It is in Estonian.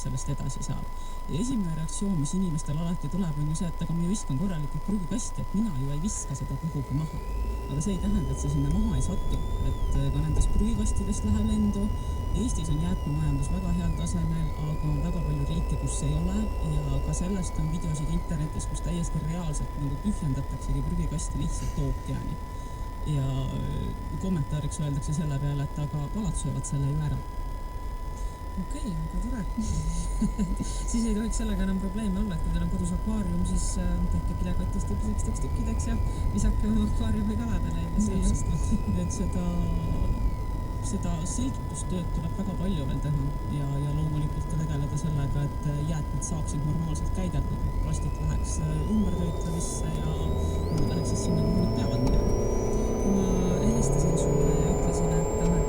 sellest edasi saab. Ja esimene reaktsioon, mis inimestel alati tuleb, on ju see, et aga ma ju viskan korralikult prügikasti, et mina ju ei viska seda kuhugi maha. Aga see ei tähenda, et see sinna maha ei satu, et ka nendest prügikastidest läheb lendu. Eestis on jäätmemajandus väga heal tasemel, aga on väga palju riike, kus ei ole ja ka sellest on videosid internetis, kus täiesti reaalselt nagu tühjendataksegi prügikasti lihtsalt ookeani. Ja kommentaariks öeldakse selle peale, et aga kalad söövad selle ju ära. Okei, aga tore. Siis ei tohiks sellega enam probleeme olla, et kui teil on kodus akvaarium, siis tehke kilekotist tüpseks tükkideks ja visake oma akvaariumi kaladele. Et seda selgitustööd tuleb väga palju veel teha ja loomulikult ka tegeleda sellega, et jäätmed saaksid normaalselt käideldud, et plastik läheks ümbertöötlemisse ja läheks siis sinna, kuhu nad peavad minema. Kui ma helistasin sulle ja ütlesin, et